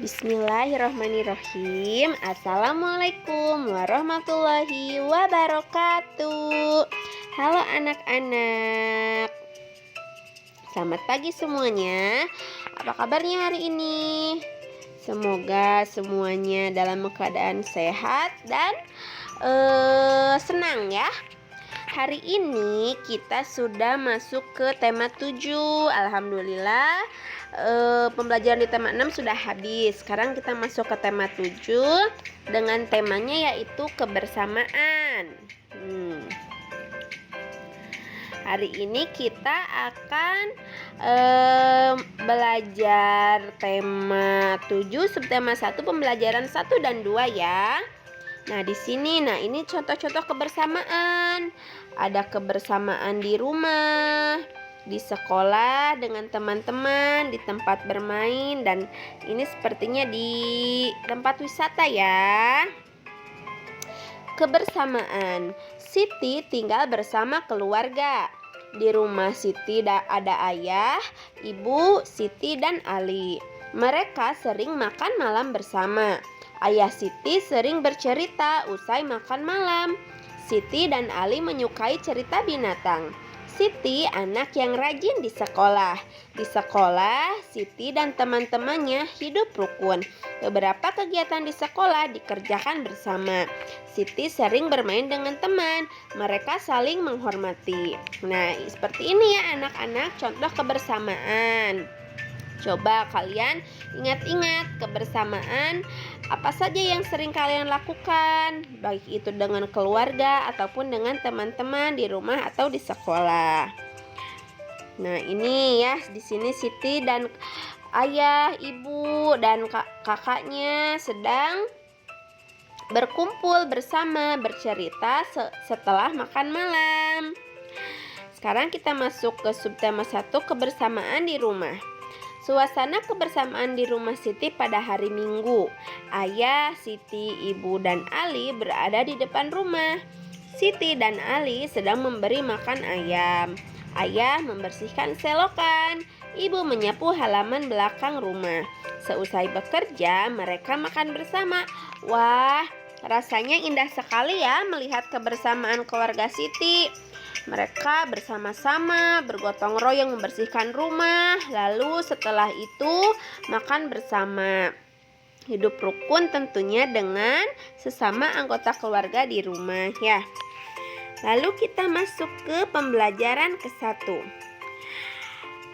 Bismillahirrahmanirrahim. Assalamualaikum warahmatullahi wabarakatuh. Halo anak-anak, selamat pagi semuanya. Apa kabarnya hari ini? Semoga semuanya dalam keadaan sehat dan senang ya. Hari ini kita sudah masuk ke tema 7. Alhamdulillah, pembelajaran di tema 6 sudah habis. Sekarang kita masuk ke tema 7 dengan temanya yaitu kebersamaan. Hari ini kita akan belajar tema 7 subtema 1 pembelajaran 1 dan 2 ya. Nah, di sini ini contoh-contoh kebersamaan. Ada kebersamaan di rumah, di sekolah dengan teman-teman, di tempat bermain, dan ini sepertinya di tempat wisata ya. Kebersamaan. Siti tinggal bersama keluarga. Di rumah Siti ada ayah, ibu, Siti, dan Ali. Mereka sering makan malam bersama. Ayah Siti sering bercerita usai makan malam. Siti dan Ali menyukai cerita binatang. Siti anak yang rajin di sekolah. Di sekolah, Siti dan teman-temannya hidup rukun. Beberapa kegiatan di sekolah dikerjakan bersama. Siti sering bermain dengan teman. Mereka saling menghormati. Nah, seperti ini ya anak-anak, contoh kebersamaan. Coba kalian ingat-ingat kebersamaan apa saja yang sering kalian lakukan, baik itu dengan keluarga ataupun dengan teman-teman di rumah atau di sekolah. Nah, ini ya, di sini Siti dan ayah, ibu, dan kakaknya sedang berkumpul bersama bercerita setelah makan malam. Sekarang kita masuk ke subtema 1 kebersamaan di rumah. Suasana kebersamaan di rumah Siti pada hari Minggu. Ayah, Siti, ibu, dan Ali berada di depan rumah. Siti dan Ali sedang memberi makan ayam. Ayah membersihkan selokan. Ibu menyapu halaman belakang rumah. Seusai bekerja, mereka makan bersama. Wah, rasanya indah sekali ya melihat kebersamaan keluarga Siti. Mereka bersama-sama bergotong royong membersihkan rumah, lalu setelah itu makan bersama. Hidup rukun tentunya dengan sesama anggota keluarga di rumah ya. Lalu kita masuk ke pembelajaran ke-1.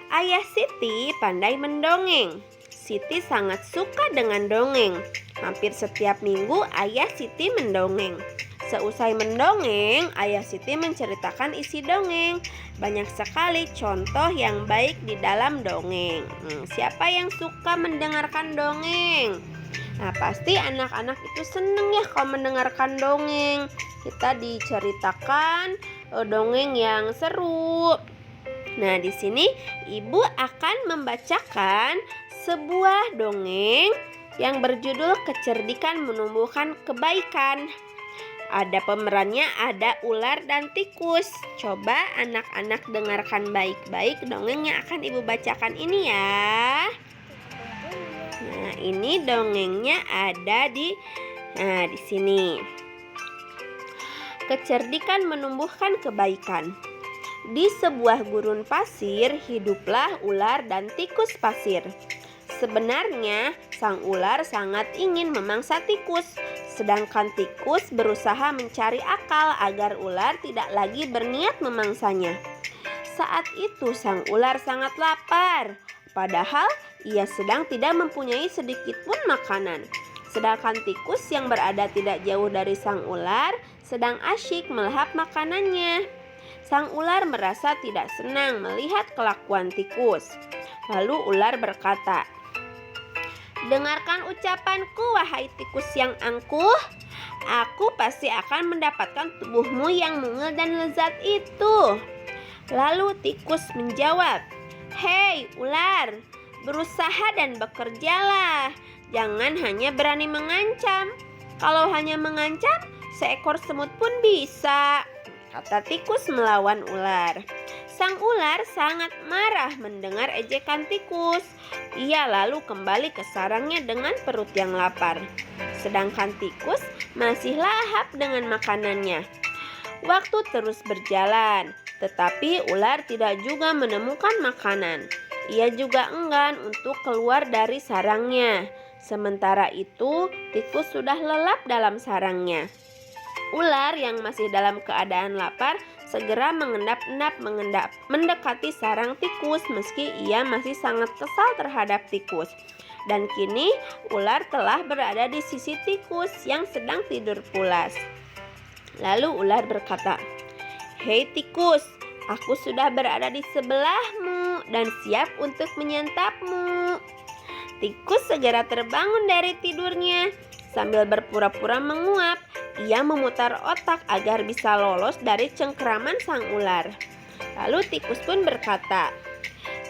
Ayah Siti pandai mendongeng. Siti sangat suka dengan dongeng. Hampir setiap minggu ayah Siti mendongeng. Seusai mendongeng, ayah Siti menceritakan isi dongeng. Banyak sekali contoh yang baik di dalam dongeng. Siapa yang suka mendengarkan dongeng? Nah, pasti anak-anak itu senang ya kalau mendengarkan dongeng. Kita diceritakan dongeng yang seru. Nah, di sini ibu akan membacakan sebuah dongeng yang berjudul Kecerdikan Menumbuhkan Kebaikan. Ada pemerannya, ada ular dan tikus. Coba anak-anak dengarkan baik-baik dongeng yang akan ibu bacakan ini ya. Nah, ini dongengnya ada di sini. Kecerdikan menumbuhkan kebaikan. Di sebuah gurun pasir hiduplah ular dan tikus pasir. Sebenarnya sang ular sangat ingin memangsa tikus, sedangkan tikus berusaha mencari akal agar ular tidak lagi berniat memangsanya. Saat itu sang ular sangat lapar, padahal ia sedang tidak mempunyai sedikit pun makanan. Sedangkan tikus yang berada tidak jauh dari sang ular sedang asyik melahap makanannya. Sang ular merasa tidak senang melihat kelakuan tikus. Lalu ular berkata, "Dengarkan ucapanku, wahai tikus yang angkuh. Aku pasti akan mendapatkan tubuhmu yang mungil dan lezat itu." Lalu tikus menjawab, "Hei ular, berusaha dan bekerjalah. Jangan hanya berani mengancam. Kalau hanya mengancam, seekor semut pun bisa," kata tikus melawan ular. Sang ular sangat marah mendengar ejekan tikus. Ia lalu kembali ke sarangnya dengan perut yang lapar. Sedangkan tikus masih lahap dengan makanannya. Waktu terus berjalan, tetapi ular tidak juga menemukan makanan. Ia juga enggan untuk keluar dari sarangnya. Sementara itu, tikus sudah lelap dalam sarangnya. Ular yang masih dalam keadaan lapar segera mengendap-endap mendekati sarang tikus meski ia masih sangat kesal terhadap tikus. Dan kini ular telah berada di sisi tikus yang sedang tidur pulas. Lalu ular berkata, "Hei tikus, aku sudah berada di sebelahmu dan siap untuk menyantapmu." Tikus segera terbangun dari tidurnya. Sambil berpura-pura menguap, ia memutar otak agar bisa lolos dari cengkeraman sang ular. Lalu tikus pun berkata,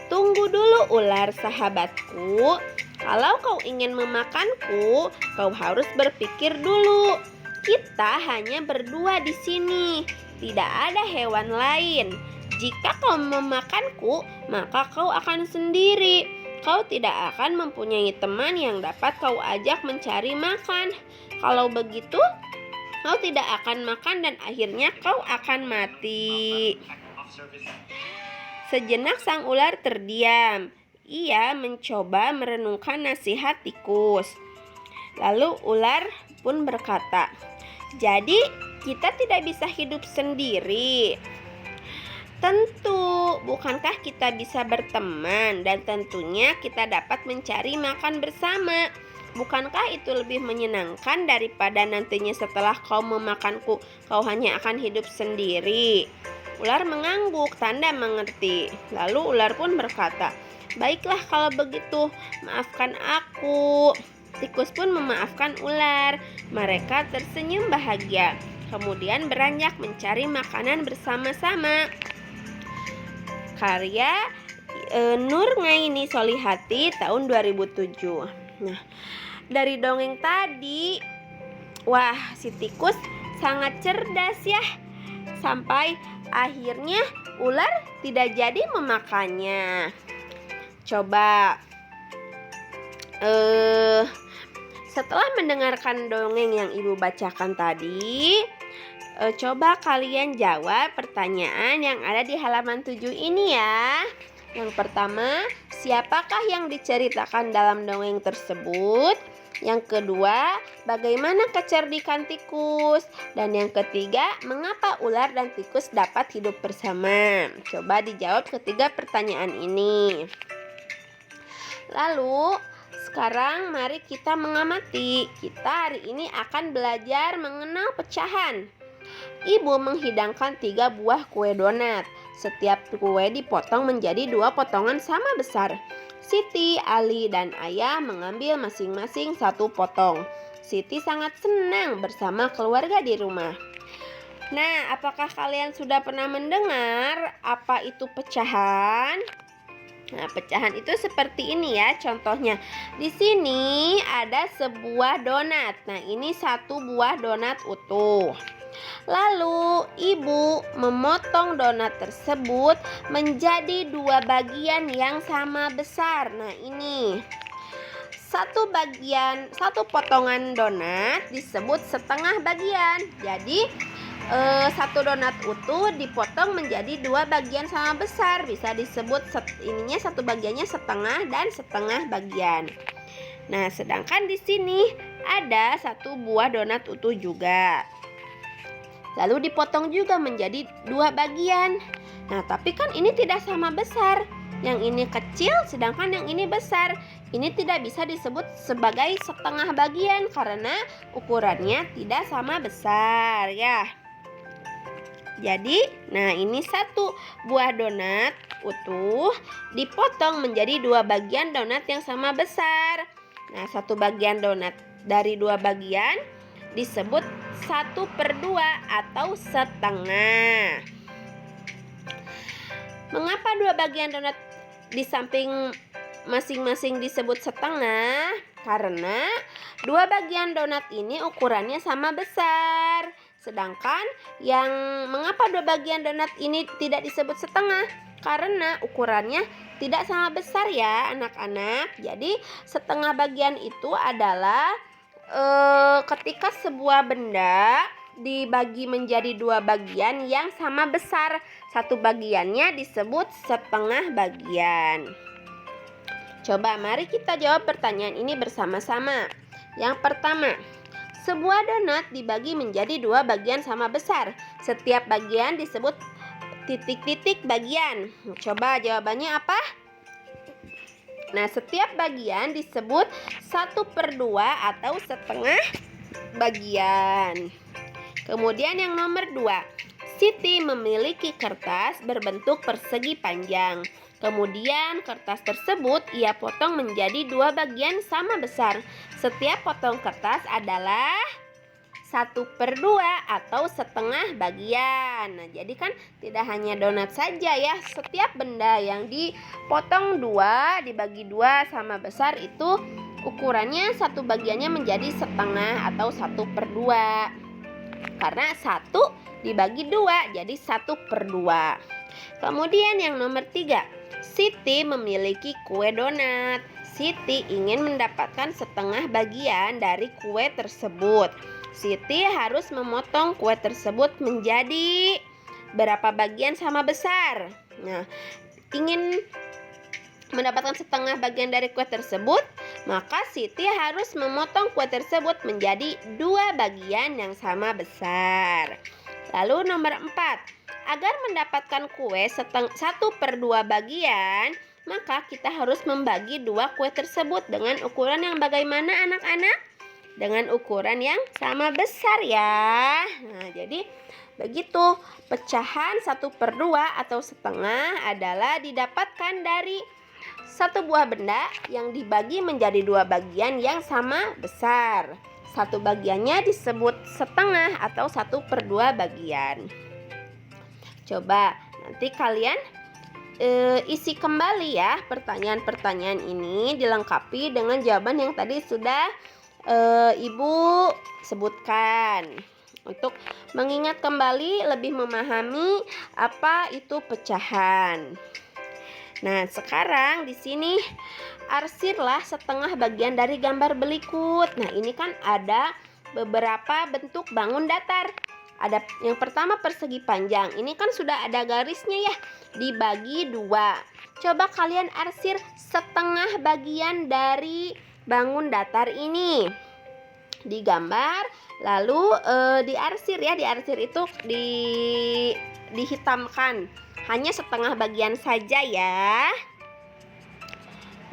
"Tunggu dulu ular sahabatku. Kalau kau ingin memakanku, kau harus berpikir dulu. Kita hanya berdua di sini, tidak ada hewan lain. Jika kau memakanku, maka kau akan sendiri. Kau tidak akan mempunyai teman yang dapat kau ajak mencari makan. Kalau begitu, kau tidak akan makan dan akhirnya kau akan mati." Sejenak sang ular terdiam. Ia mencoba merenungkan nasihat tikus. Lalu ular pun berkata, "Jadi kita tidak bisa hidup sendiri." "Tentu, bukankah kita bisa berteman dan tentunya kita dapat mencari makan bersama? Bukankah itu lebih menyenangkan daripada nantinya setelah kau memakanku, kau hanya akan hidup sendiri?" Ular mengangguk, tanda mengerti. Lalu ular pun berkata, "Baiklah kalau begitu, maafkan aku." Tikus pun memaafkan ular. Mereka tersenyum bahagia. Kemudian beranjak mencari makanan bersama-sama. Karya Nur Ngaini Solihati tahun 2007. Nah, dari dongeng tadi, wah, si tikus sangat cerdas ya. Sampai akhirnya ular tidak jadi memakannya. Coba setelah mendengarkan dongeng yang ibu bacakan tadi, coba kalian jawab pertanyaan yang ada di halaman 7 ini ya. Yang pertama, siapakah yang diceritakan dalam dongeng tersebut? Yang kedua, bagaimana kecerdikan tikus? Dan yang ketiga, mengapa ular dan tikus dapat hidup bersama? Coba dijawab ketiga pertanyaan ini. Lalu, sekarang mari kita mengamati. Kita hari ini akan belajar mengenal pecahan. Ibu menghidangkan 3 buah kue donat. Setiap kue dipotong menjadi 2 potongan sama besar. Siti, Ali, dan Ayah mengambil masing-masing 1 potong. Siti sangat senang bersama keluarga di rumah. Nah, apakah kalian sudah pernah mendengar apa itu pecahan? Nah, pecahan itu seperti ini ya contohnya. Di sini ada sebuah donat. Nah, ini 1 buah donat utuh. Lalu ibu memotong donat tersebut menjadi 2 bagian yang sama besar. Nah, ini satu potongan donat disebut setengah bagian. Jadi 1 donat utuh dipotong menjadi 2 bagian sama besar. Bisa disebut ininya 1 bagiannya setengah dan setengah bagian. Nah, sedangkan di sini ada 1 buah donat utuh juga. Lalu dipotong juga menjadi 2 bagian. Nah, tapi kan ini tidak sama besar. Yang ini kecil sedangkan yang ini besar. Ini tidak bisa disebut sebagai setengah bagian karena ukurannya tidak sama besar ya. Jadi, nah ini 1 buah donat utuh dipotong menjadi 2 bagian donat yang sama besar. Nah, 1 bagian donat dari 2 bagian disebut 1/2 atau setengah. Mengapa 2 bagian donat di samping masing-masing disebut setengah? Karena 2 bagian donat ini ukurannya sama besar. Sedangkan yang mengapa dua bagian donat ini tidak disebut setengah? Karena ukurannya tidak sama besar ya anak-anak. Jadi setengah bagian itu adalah ketika sebuah benda dibagi menjadi dua bagian yang sama besar. Satu bagiannya disebut setengah bagian. Coba mari kita jawab pertanyaan ini bersama-sama. Yang pertama, sebuah donat dibagi menjadi dua bagian sama besar. Setiap bagian disebut titik-titik bagian. Coba jawabannya apa? Nah, setiap bagian disebut 1/2 atau setengah bagian. Kemudian yang nomor 2, Siti memiliki kertas berbentuk persegi panjang. Kemudian kertas tersebut ia potong menjadi dua bagian sama besar. Setiap potong kertas adalah 1/2 atau setengah bagian. Nah, jadi kan tidak hanya donat saja ya. Setiap benda yang dipotong dua, dibagi dua sama besar itu ukurannya satu bagiannya menjadi setengah atau 1/2. Karena 1 dibagi 2 jadi 1/2. Kemudian yang nomor 3, Siti memiliki kue donat. Siti ingin mendapatkan setengah bagian dari kue tersebut. Siti harus memotong kue tersebut menjadi berapa bagian sama besar. Nah, ingin mendapatkan setengah bagian dari kue tersebut, maka Siti harus memotong kue tersebut menjadi dua bagian yang sama besar. Lalu nomor 4, agar mendapatkan kue 1/2 bagian, maka kita harus membagi dua kue tersebut dengan ukuran yang bagaimana anak-anak? Dengan ukuran yang sama besar ya. Nah, jadi begitu. Pecahan 1/2 atau setengah adalah didapatkan dari satu buah benda yang dibagi menjadi dua bagian yang sama besar. Satu bagiannya disebut setengah atau 1/2 bagian. Coba nanti kalian isi kembali ya pertanyaan-pertanyaan ini, dilengkapi dengan jawaban yang tadi sudah Ibu sebutkan untuk mengingat kembali, lebih memahami apa itu pecahan. Nah, sekarang di sini arsirlah setengah bagian dari gambar berikut. Nah, ini kan ada beberapa bentuk bangun datar. Ada yang pertama persegi panjang. Ini kan sudah ada garisnya ya, dibagi dua. Coba kalian arsir setengah bagian dari bangun datar ini, digambar lalu diarsir ya. Diarsir itu dihitamkan, hanya setengah bagian saja ya.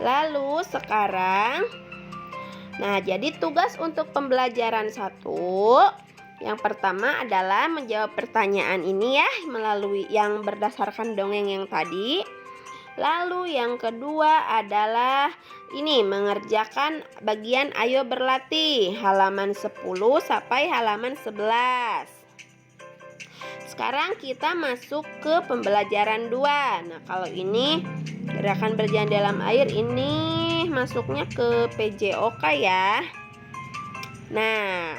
Lalu sekarang, nah jadi tugas untuk pembelajaran 1 yang pertama adalah menjawab pertanyaan ini ya, melalui yang berdasarkan dongeng yang tadi. Lalu yang kedua adalah ini, mengerjakan bagian ayo berlatih halaman 10 sampai halaman 11. Sekarang kita masuk ke pembelajaran 2. Nah, kalau ini gerakan berjalan dalam air, ini masuknya ke PJOK ya. Nah,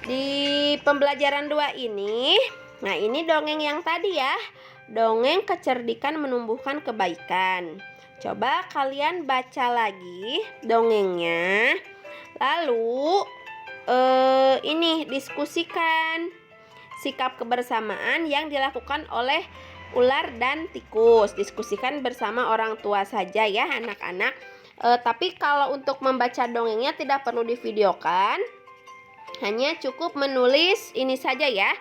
di pembelajaran 2 ini, nah ini dongeng yang tadi ya, dongeng kecerdikan menumbuhkan kebaikan. Coba kalian baca lagi dongengnya, lalu ini diskusikan sikap kebersamaan yang dilakukan oleh ular dan tikus. Diskusikan bersama orang tua saja ya anak-anak. Tapi kalau untuk membaca dongengnya tidak perlu divideokan, hanya cukup menulis ini saja ya,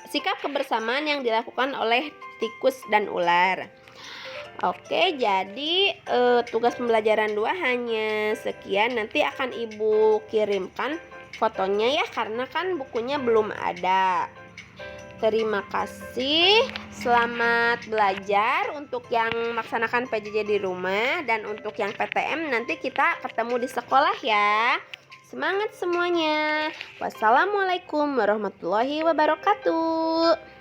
sikap kebersamaan yang dilakukan oleh tikus dan ular. Oke, jadi tugas pembelajaran 2 hanya sekian. Nanti akan Ibu kirimkan fotonya ya, karena kan bukunya belum ada. Terima kasih. Selamat belajar untuk yang melaksanakan PJJ di rumah, dan untuk yang PTM nanti kita ketemu di sekolah ya. Semangat semuanya. Wassalamualaikum warahmatullahi wabarakatuh.